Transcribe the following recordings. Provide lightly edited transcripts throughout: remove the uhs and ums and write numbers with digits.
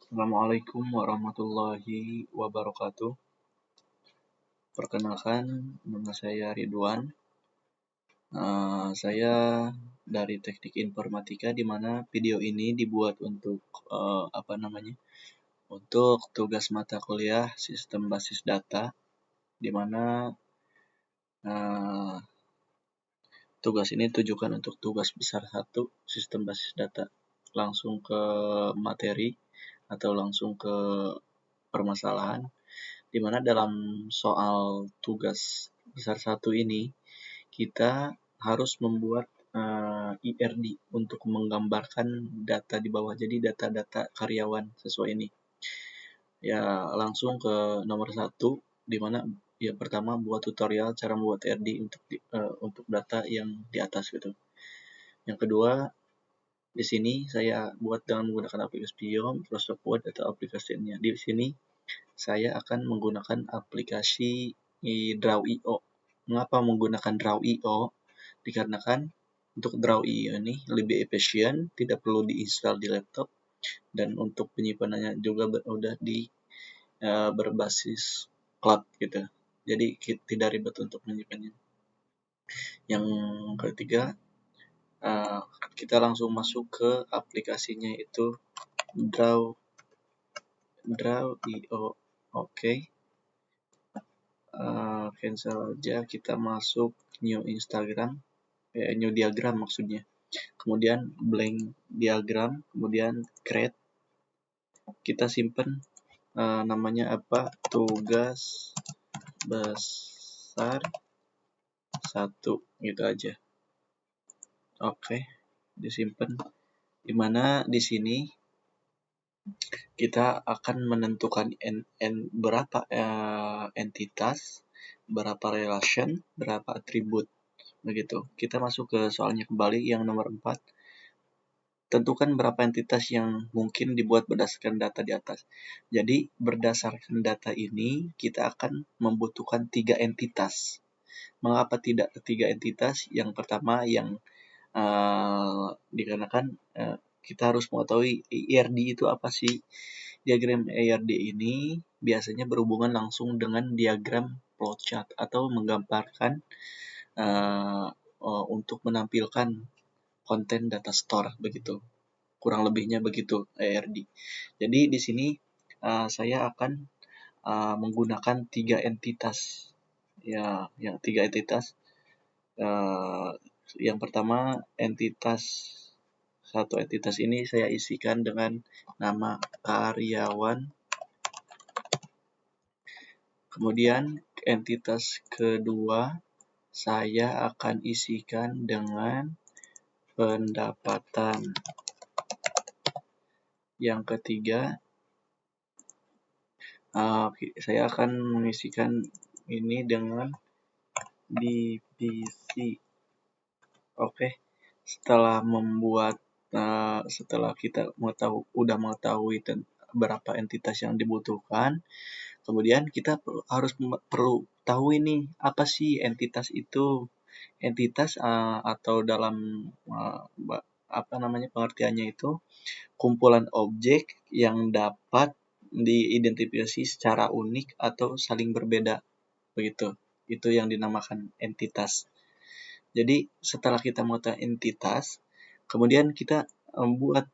Assalamualaikum warahmatullahi wabarakatuh. Perkenalkan, nama saya Ridwan. Saya dari Teknik Informatika, di mana video ini dibuat untuk untuk tugas mata kuliah Sistem Basis Data, di mana uh, tugas ini ditujukan untuk tugas besar 1 Sistem Basis Data. Langsung ke materi atau langsung ke permasalahan, di mana dalam soal tugas besar 1 ini kita harus membuat IRD untuk menggambarkan data di bawah, jadi data-data karyawan sesuai ini. Ya, langsung ke nomor 1, di mana ya pertama buat tutorial cara membuat IRD untuk data yang di atas gitu. Yang kedua, di sini saya buat dengan menggunakan aplikasi Pion, Microsoft Word atau aplikasinya. Di sini saya akan menggunakan aplikasi Draw.io. Mengapa menggunakan Draw.io? Dikarenakan untuk Draw.io ini lebih efisien, tidak perlu diinstal di laptop, dan untuk penyimpanannya juga udah berbasis cloud gitu. Jadi tidak ribet untuk menyimpannya. Yang ketiga, kita langsung masuk ke aplikasinya, itu Draw.io. Oke. Cancel aja, kita masuk new new diagram maksudnya. Kemudian blank diagram, kemudian create. Kita simpen namanya apa? Tugas besar 1 gitu aja. Oke, disimpan. Dimana di sini kita akan menentukan berapa entitas, berapa relation, berapa atribut begitu. Kita masuk ke soalnya kembali yang nomor 4. Tentukan berapa entitas yang mungkin dibuat berdasarkan data di atas. Jadi berdasarkan data ini kita akan membutuhkan 3 entitas. Mengapa tidak 3 entitas? Yang pertama yang dikarenakan kita harus mengetahui IRD itu apa sih. Diagram IRD ini biasanya berhubungan langsung dengan diagram flowchart atau menggambarkan untuk menampilkan konten data store begitu. Kurang lebihnya begitu IRD. Jadi di sini saya akan menggunakan 3 entitas. Ya, yang 3 entitas. Yang pertama satu entitas ini saya isikan dengan nama karyawan. Kemudian entitas kedua saya akan isikan dengan pendapatan. Yang ketiga saya akan mengisikan ini dengan divisi. Oke. Setelah kita udah mengetahui berapa entitas yang dibutuhkan, kemudian kita perlu tahu ini apa sih entitas itu. Entitas atau dalam pengertiannya itu kumpulan objek yang dapat diidentifikasi secara unik atau saling berbeda begitu. Itu yang dinamakan entitas. Jadi setelah kita mengetahui entitas, kemudian kita membuat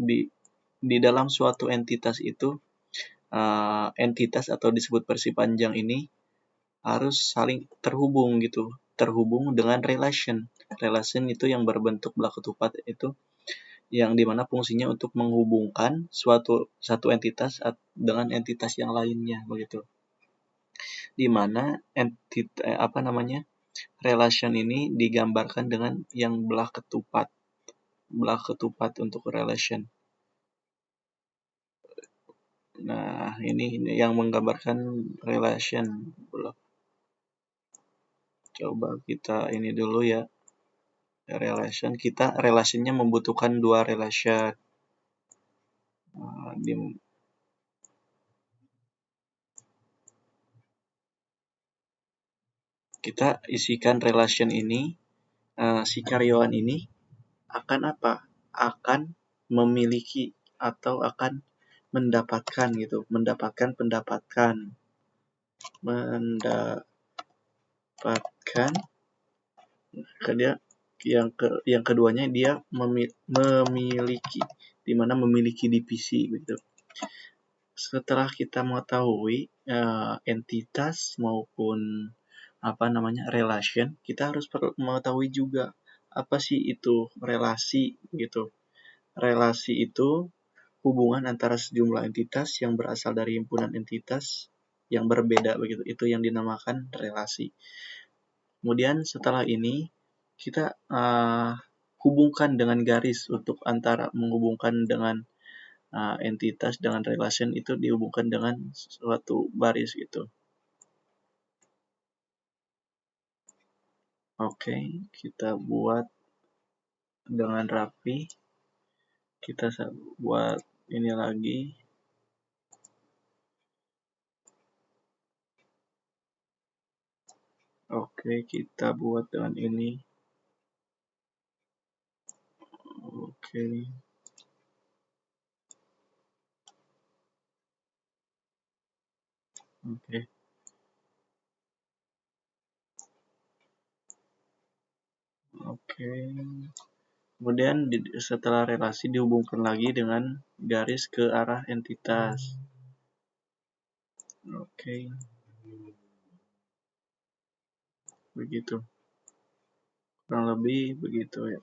di dalam suatu entitas itu, entitas atau disebut versi panjang ini harus saling terhubung gitu. Terhubung dengan relation. Relation itu yang berbentuk belah ketupat, itu yang dimana fungsinya untuk menghubungkan satu entitas dengan entitas yang lainnya begitu. Dimana relation ini digambarkan dengan yang belah ketupat untuk relation. Nah, ini yang menggambarkan relation. Coba kita ini dulu ya. Relationnya membutuhkan 2 relation. Kita isikan relation ini, si karyawan ini akan apa? Akan memiliki atau akan mendapatkan gitu, mendapatkan dia yang keduanya dia memiliki, di mana memiliki divisi gitu. Setelah kita mengetahui entitas maupun relation, kita harus perlu mengetahui juga apa sih itu relasi gitu. Relasi itu hubungan antara sejumlah entitas yang berasal dari himpunan entitas yang berbeda begitu. Itu yang dinamakan relasi. Kemudian setelah ini kita hubungkan dengan garis untuk menghubungkan dengan entitas dengan relation itu dihubungkan dengan suatu baris gitu. Oke, kita buat dengan rapi. Kita buat ini lagi. Oke, kita buat dengan ini. Oke. Oke. Oke. Kemudian setelah relasi dihubungkan lagi dengan garis ke arah entitas. Oke. Begitu. Kurang lebih begitu ya.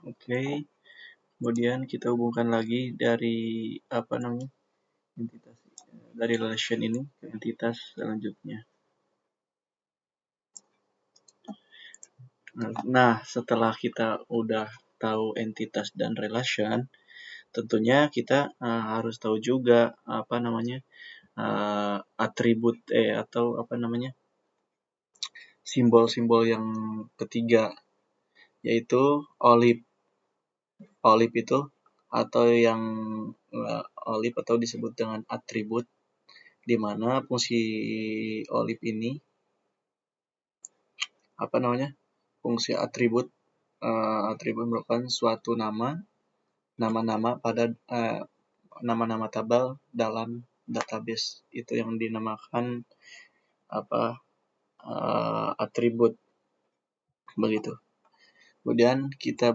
Oke. Kemudian kita hubungkan lagi dari entitas dari relation ini ke entitas selanjutnya. Nah, setelah kita udah tahu entitas dan relation, tentunya kita harus tahu juga atribut atau simbol-simbol yang ketiga, yaitu olive. Olive itu atau yang olive atau disebut dengan atribut, di mana fungsi olive ini fungsi atribut merupakan suatu nama-nama pada nama-nama tabel dalam database, itu yang dinamakan atribut begitu. Kemudian kita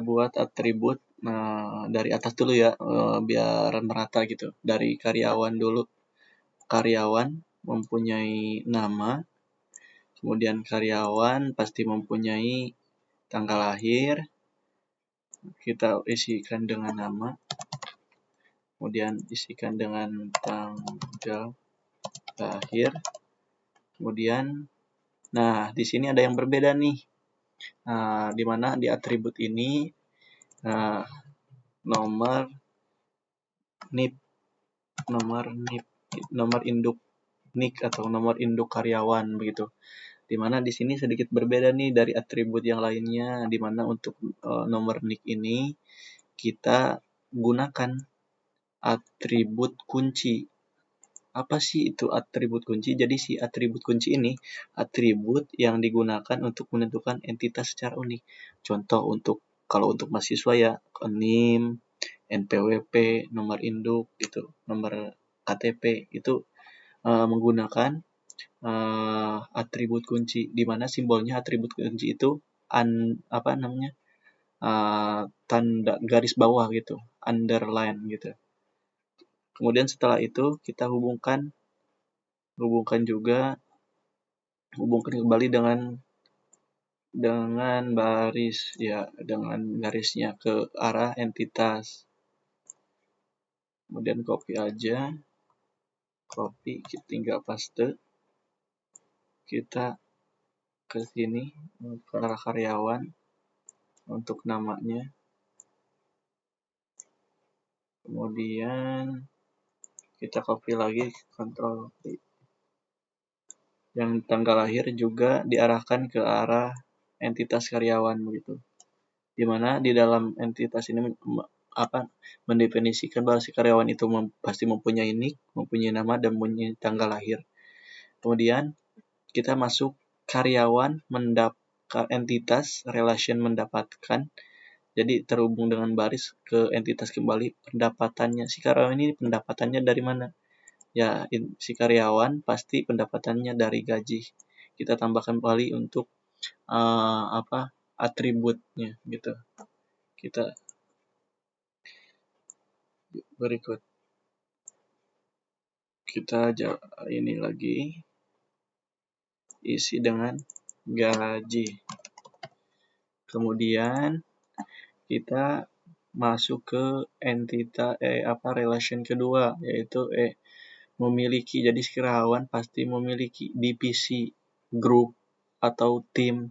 buat atribut dari atas dulu ya, biar merata gitu. Dari karyawan dulu. Karyawan mempunyai nama, kemudian karyawan pasti mempunyai tanggal lahir, kita isikan dengan nama, kemudian isikan dengan tanggal lahir, kemudian di sini ada yang berbeda nih, di mana di atribut ini nomor NIP, nomor induk NIK atau nomor induk karyawan begitu. Di mana di sini sedikit berbeda nih dari atribut yang lainnya, di mana untuk nomor NIK ini kita gunakan atribut kunci. Apa sih itu atribut kunci? Jadi si atribut kunci ini atribut yang digunakan untuk menentukan entitas secara unik. Contoh kalau untuk mahasiswa ya, NIM, NPWP, nomor induk gitu, nomor KTP itu menggunakan atribut kunci, di mana simbolnya atribut kunci itu tanda garis bawah gitu, underline gitu. Kemudian setelah itu kita hubungkan kembali dengan baris ya, dengan garisnya ke arah entitas. Kemudian copy tinggal paste, kita ke sini ke arah karyawan untuk namanya, kemudian kita copy lagi, Ctrl V. Yang tanggal lahir juga diarahkan ke arah entitas karyawan begitu. Di mana di dalam entitas ini mendefinisikan bahwa si karyawan itu pasti mempunyai NIK, mempunyai nama, dan mempunyai tanggal lahir. Kemudian kita masuk karyawan entitas relation mendapatkan, jadi terhubung dengan baris ke entitas kembali pendapatannya. Si karyawan ini pendapatannya dari mana? Ya, si karyawan pasti pendapatannya dari gaji. Kita tambahkan kembali untuk atributnya gitu. Kita berikut kita ini lagi isi dengan gaji. Kemudian kita masuk ke entitas relation kedua, yaitu memiliki. Jadi si karyawan pasti memiliki divisi, grup atau tim.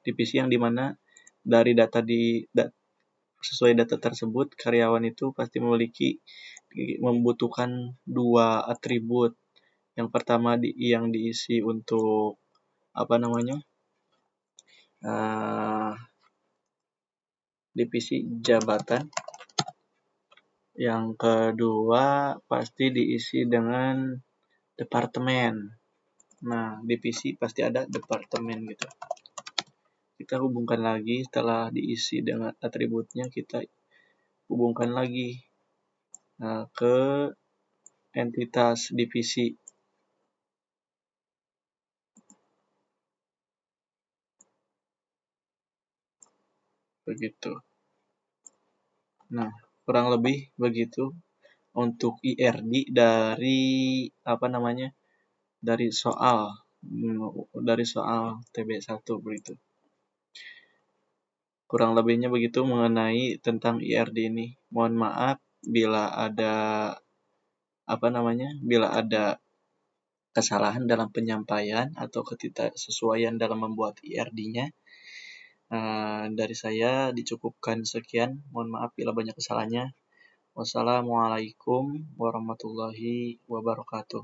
Divisi yang dimana dari sesuai data tersebut karyawan itu pasti membutuhkan 2 atribut. Yang pertama yang diisi untuk divisi jabatan. Yang kedua pasti diisi dengan departemen. Nah, divisi pasti ada departemen gitu. Kita hubungkan lagi setelah diisi dengan atributnya, kita hubungkan lagi ke entitas divisi. Begitu. Nah, kurang lebih begitu untuk IRD dari dari soal TB1 begitu. Kurang lebihnya begitu mengenai tentang IRD ini. Mohon maaf bila ada kesalahan dalam penyampaian atau ketidaksesuaian dalam membuat IRD-nya. Dari saya dicukupkan sekian. Mohon maaf bila banyak kesalahannya. Wassalamualaikum warahmatullahi wabarakatuh.